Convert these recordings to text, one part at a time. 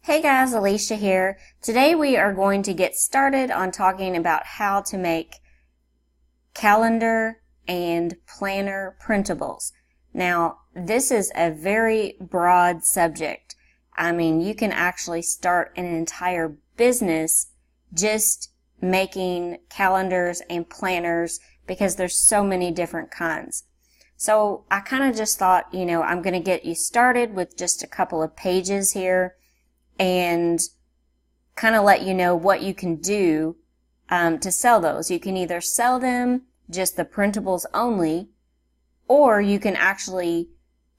Hey guys, Alicia here. Today we are going to get started on talking about how to make calendar and planner printables. Now, this is a very broad subject. I mean, you can actually start an entire business just making calendars and planners because there's so many different kinds. So I kind of just thought, I'm going to get you started with just a couple of pages here and kind of let you know what you can do to sell those. You can either sell them just the printables only, or you can actually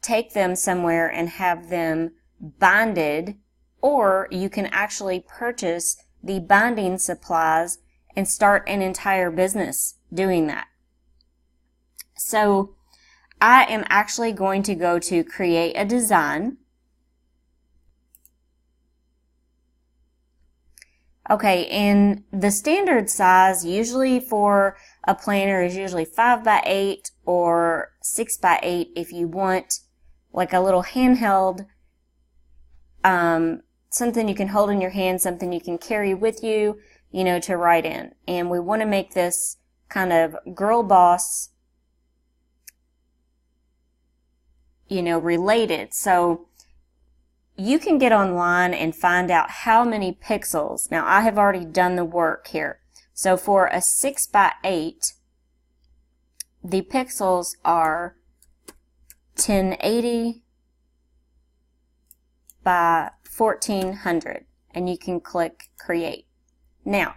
take them somewhere and have them binded, or you can actually purchase the binding supplies and start an entire business doing that. So I am actually going to go to create a design. Okay, and the standard size usually for a planner is usually 5x8 or 6x8 if you want like a little handheld, something you can hold in your hand, something you can carry with you, to write in. And we want to make this kind of girl boss, related. So you can get online and find out how many pixels. Now, I have already done the work here. So for a 6x8, the pixels are 1080 by 1400, and you can click create. Now,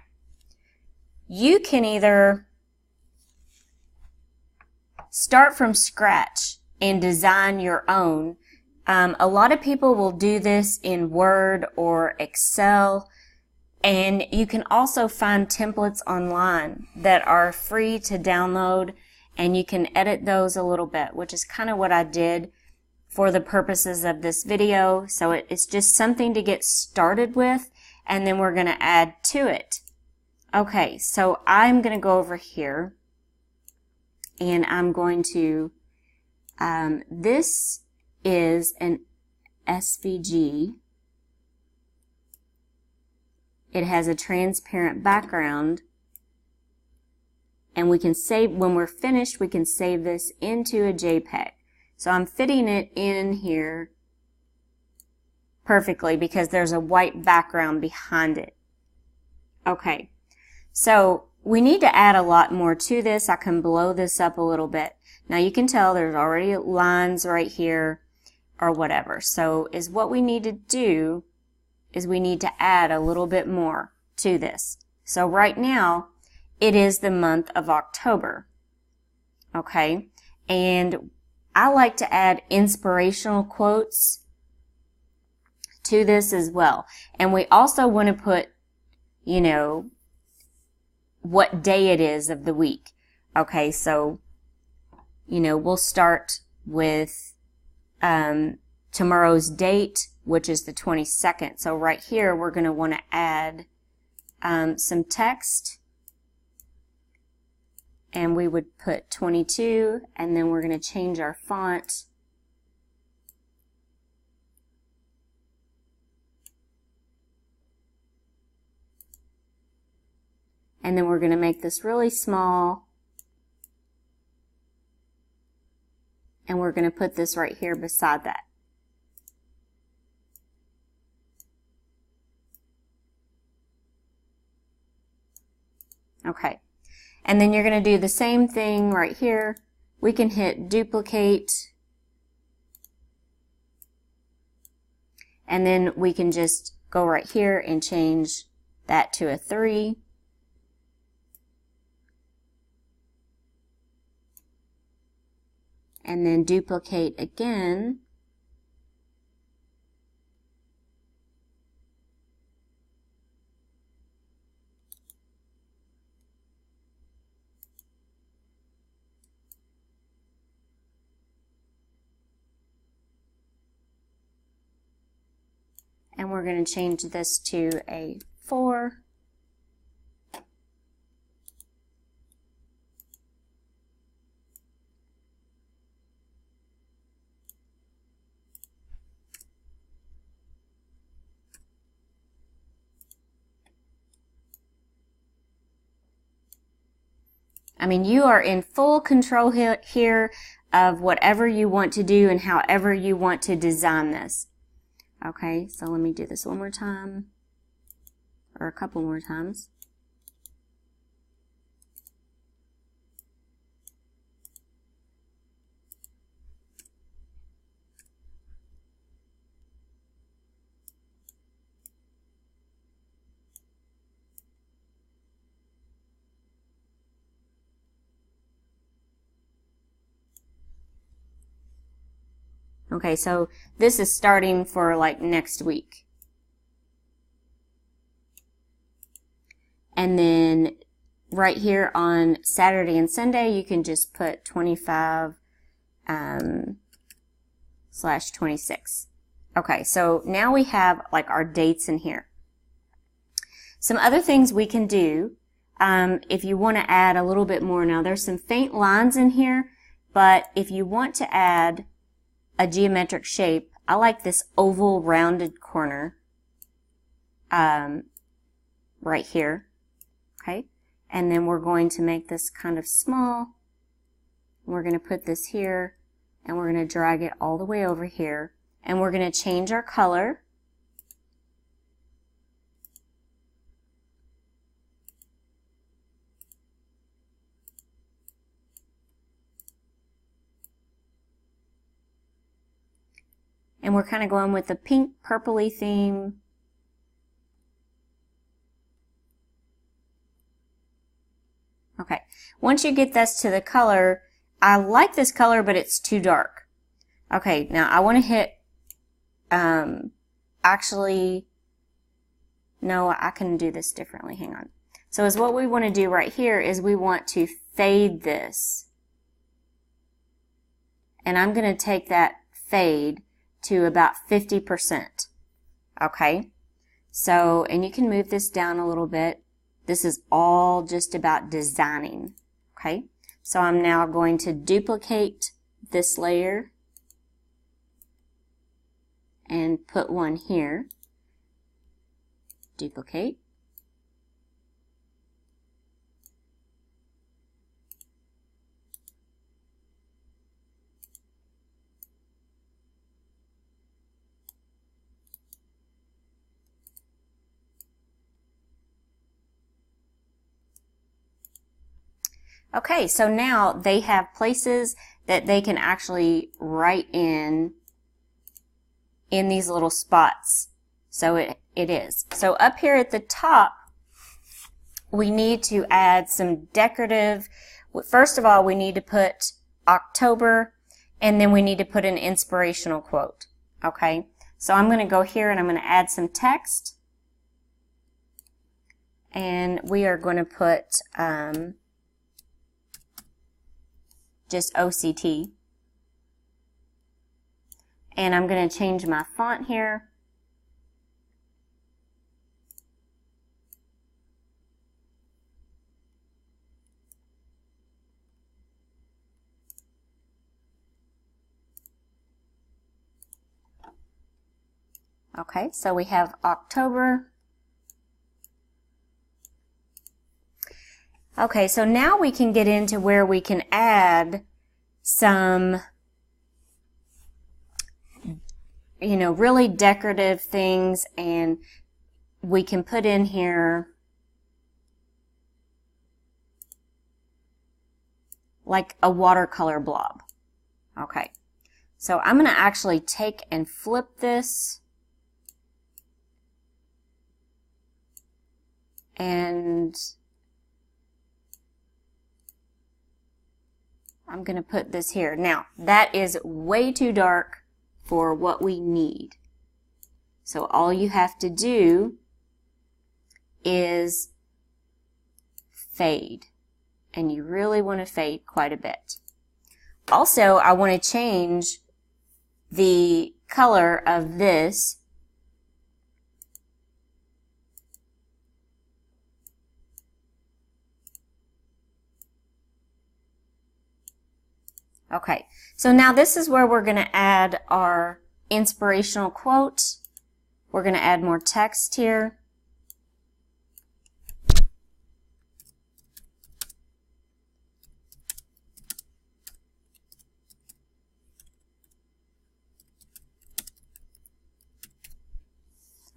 you can either start from scratch and design your own. A lot of people will do this in Word or Excel, and you can also find templates online that are free to download, and you can edit those a little bit, which is kind of what I did for the purposes of this video. So it's just something to get started with, and then we're going to add to it. Okay, so I'm going to go over here, and I'm going to, this is an SVG. It has a transparent background, and we can save, when we're finished, we can save this into a JPEG. So I'm fitting it in here perfectly because there's a white background behind it. Okay, so we need to add a lot more to this. I can blow this up a little bit. Now you can tell there's already lines right here or whatever. So what we need to do is we need to add a little bit more to this. So right now it is the month of October. Okay, and I like to add inspirational quotes to this as well. And we also want to put, what day it is of the week. Okay, so, we'll start with tomorrow's date, which is the 22nd. So right here, we're going to want to add some text. And we would put 22, and then we're going to change our font. And then we're going to make this really small. And we're going to put this right here beside that. Okay. And then you're going to do the same thing right here. We can hit duplicate. And then we can just go right here and change that to a 3. And then duplicate again. And we're going to change this to a 4. I mean, you are in full control here of whatever you want to do and however you want to design this. Okay, so let me do this one more time, or a couple more times. Okay, so this is starting for like next week. And then right here on Saturday and Sunday, you can just put 25/26. Okay, so now we have like our dates in here. Some other things we can do, if you want to add a little bit more. Now there's some faint lines in here, but if you want to add a geometric shape, I like this oval rounded corner right here. Okay, and then we're going to make this kind of small. We're going to put this here, and we're going to drag it all the way over here, and we're going to change our color. And we're kind of going with the pink purpley theme. Okay, once you get this to the color, I like this color, but it's too dark. Okay, now I want to hit, actually, no, I can do this differently. Hang on. So is what we want to do right here is we want to fade this. And I'm going to take that fade to about 50%. Okay, so, and you can move this down a little bit. This is all just about designing. Okay, so I'm now going to duplicate this layer and put one here. Duplicate. Okay, so now they have places that they can actually write in these little spots. So it is. So up here at the top, we need to add some decorative. First of all, we need to put October, and then we need to put an inspirational quote. Okay, so I'm going to go here and I'm going to add some text. And we are going to put just OCT. And I'm going to change my font here. Okay, so we have October. Okay, so now we can get into where we can add some, you know, really decorative things, and we can put in here like a watercolor blob. Okay, so I'm going to actually take and flip this, and I'm going to put this here. Now, that is way too dark for what we need. So all you have to do is fade. And you really want to fade quite a bit. Also, I want to change the color of this . Okay, so now this is where we're going to add our inspirational quote. We're going to add more text here.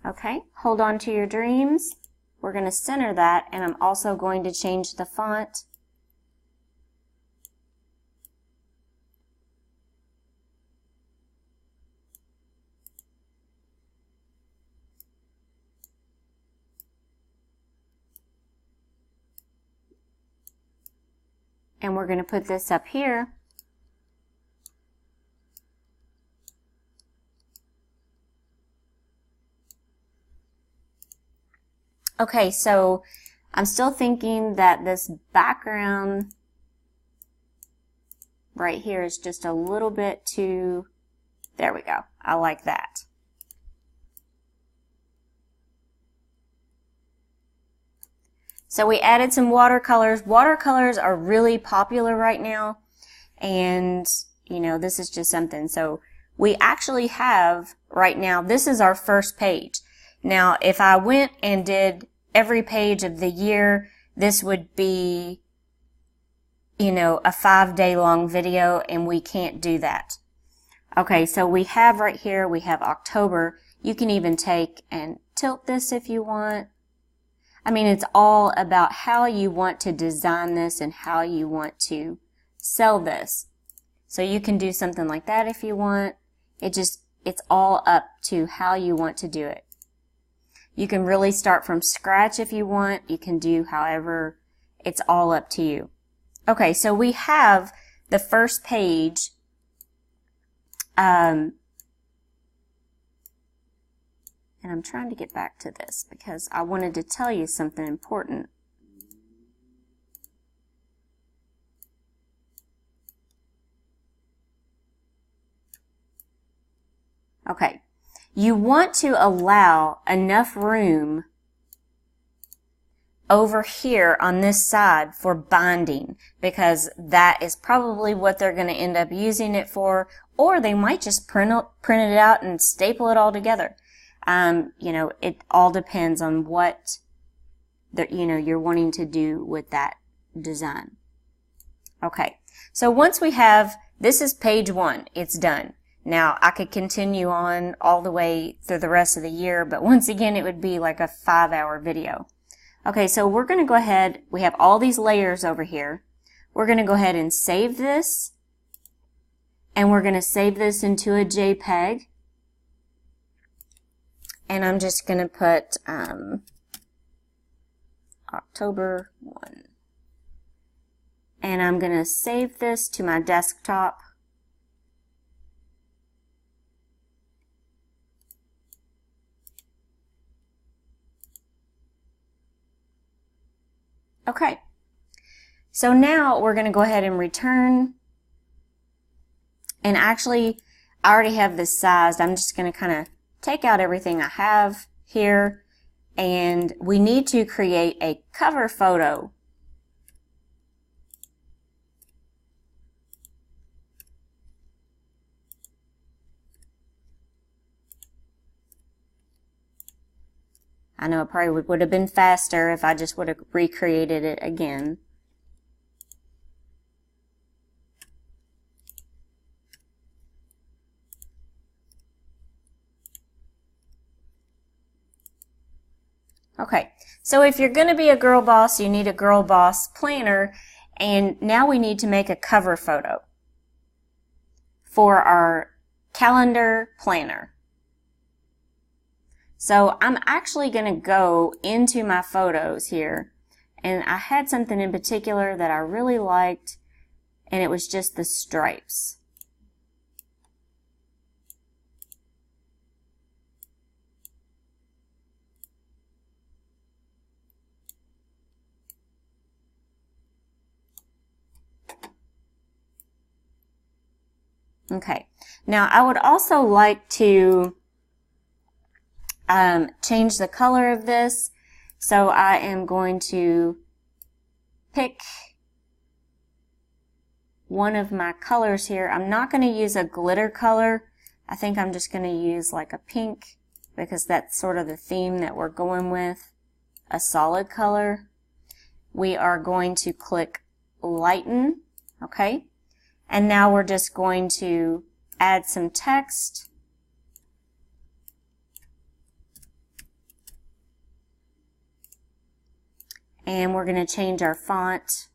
Okay, hold on to your dreams. We're going to center that, and I'm also going to change the font. And we're going to put this up here. Okay, so I'm still thinking that this background right here is just a little bit too, there we go. I like that. So we added some watercolors. Watercolors are really popular right now, and you know, this is just something. So we actually have right now, this is our first page. Now, if I went and did every page of the year, this would be, you know, a 5-day long video, and we can't do that. Okay, so we have right here, we have October. You can even take and tilt this if you want. I mean, it's all about how you want to design this and how you want to sell this. So you can do something like that if you want. It's all up to how you want to do it. You can really start from scratch if you want. You can do however, it's all up to you. Okay, so we have the first page. And I'm trying to get back to this because I wanted to tell you something important. Okay, you want to allow enough room over here on this side for binding, because that is probably what they're going to end up using it for, or they might just print it out and staple it all together. You know, it all depends on what you're wanting to do with that design. Okay, so once we have, this is page 1, it's done. Now, I could continue on all the way through the rest of the year, but once again, it would be like a 5-hour video. Okay, so we're going to go ahead, we have all these layers over here. We're going to go ahead and save this, and we're going to save this into a JPEG. And I'm just going to put October 1. And I'm going to save this to my desktop. Okay, so now we're going to go ahead and return, and actually I already have this sized. I'm just going to kind of take out everything I have here, and we need to create a cover photo. I know it probably would have been faster if I just would have recreated it again. Okay, so if you're going to be a girl boss, you need a girl boss planner, and now we need to make a cover photo for our calendar planner. So I'm actually going to go into my photos here, and I had something in particular that I really liked, and it was just the stripes. Okay, now I would also like to change the color of this. So I am going to pick one of my colors here. I'm not going to use a glitter color. I think I'm just going to use like a pink, because that's sort of the theme that we're going with. A solid color. We are going to click lighten. Okay. And now we're just going to add some text. and we're going to change our font.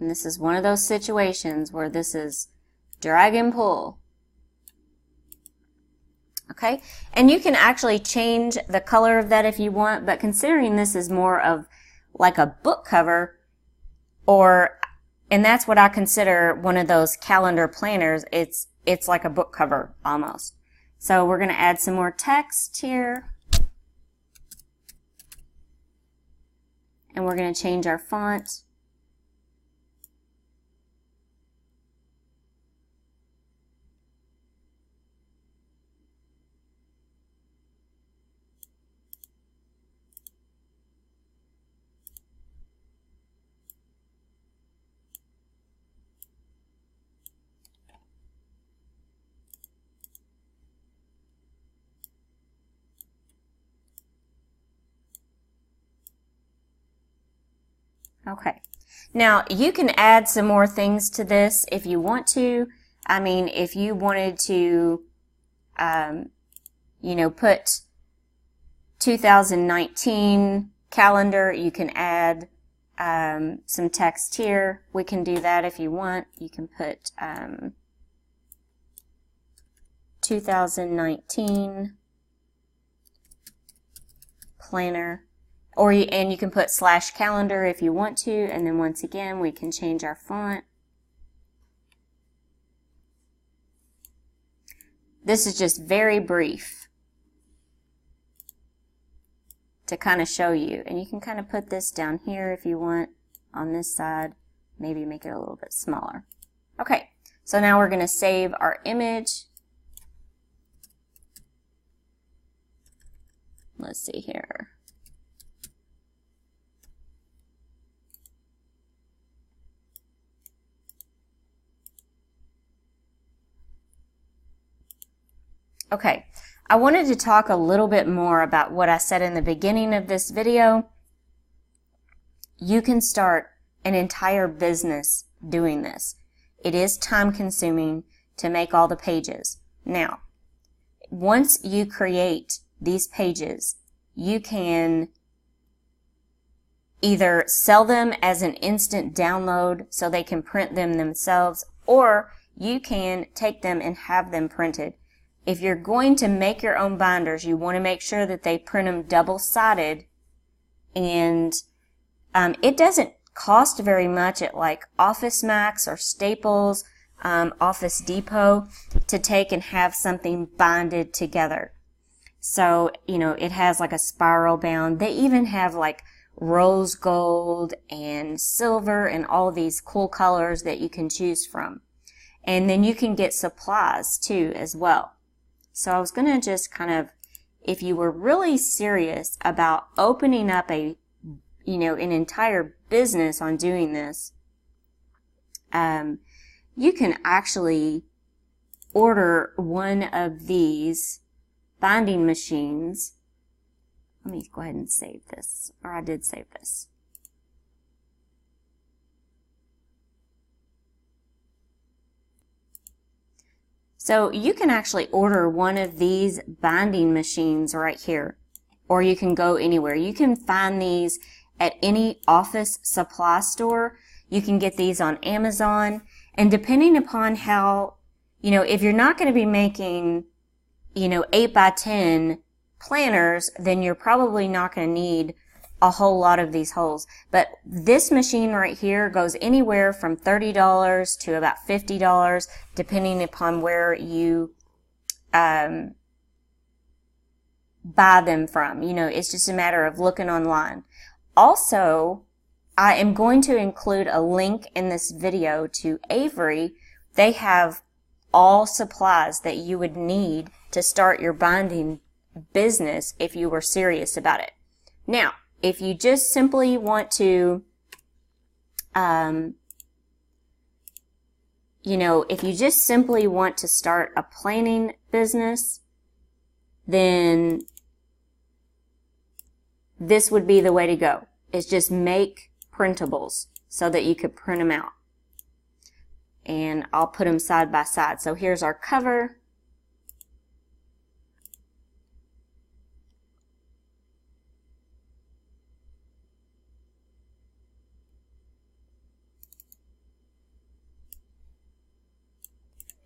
And this is one of those situations where this is drag and pull. Okay, and you can actually change the color of that if you want, but considering this is more of like a book cover, and that's what I consider one of those calendar planners, it's like a book cover almost. So we're going to add some more text here. And we're going to change our font. Okay, now you can add some more things to this if you want to. I mean, if you wanted to, you know, put 2019 calendar, you can add some text here. We can do that if you want. You can put 2019 planner. And you can put /calendar if you want to, and then once again we can change our font. This is just very brief to kind of show you, and you can kind of put this down here if you want on this side, maybe make it a little bit smaller. Okay, so now we're going to save our image. Let's see here. Okay, I wanted to talk a little bit more about what I said in the beginning of this video. You can start an entire business doing this. It is time consuming to make all the pages. Now, once you create these pages, you can either sell them as an instant download so they can print them themselves, or you can take them and have them printed. If you're going to make your own binders, you want to make sure that they print them double-sided, and it doesn't cost very much at like Office Max or Staples, Office Depot to take and have something binded together. So, you know, it has like a spiral bound. They even have like rose gold and silver and all these cool colors that you can choose from. And then you can get supplies too as well. So I was going to just kind of, if you were really serious about opening up an entire business on doing this, you can actually order one of these binding machines. Let me go ahead and save this, or I did save this. So you can actually order one of these binding machines right here, or you can go anywhere. You can find these at any office supply store. You can get these on Amazon, and depending upon how, if you're not going to be making, 8x10 planners, then you're probably not going to need a whole lot of these holes. But this machine right here goes anywhere from $30 to about $50, depending upon where you buy them from. It's just a matter of looking online. Also, I am going to include a link in this video to Avery. They have all supplies that you would need to start your binding business if you were serious about it. Now, if you just simply want to if you just simply want to start a planning business, then this would be the way to go. Is just make printables so that you could print them out. And I'll put them side by side. So here's our cover.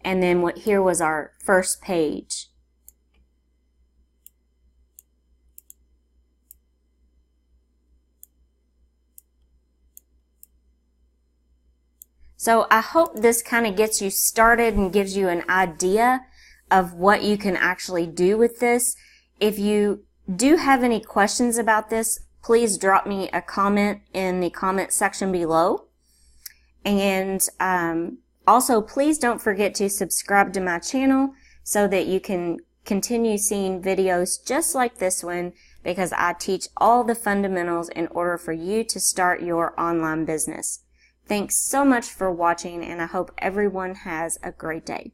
And then here was our first page. So I hope this kind of gets you started and gives you an idea of what you can actually do with this. If you do have any questions about this, please drop me a comment in the comment section below. And also, please don't forget to subscribe to my channel so that you can continue seeing videos just like this one, because I teach all the fundamentals in order for you to start your online business. Thanks so much for watching, and I hope everyone has a great day.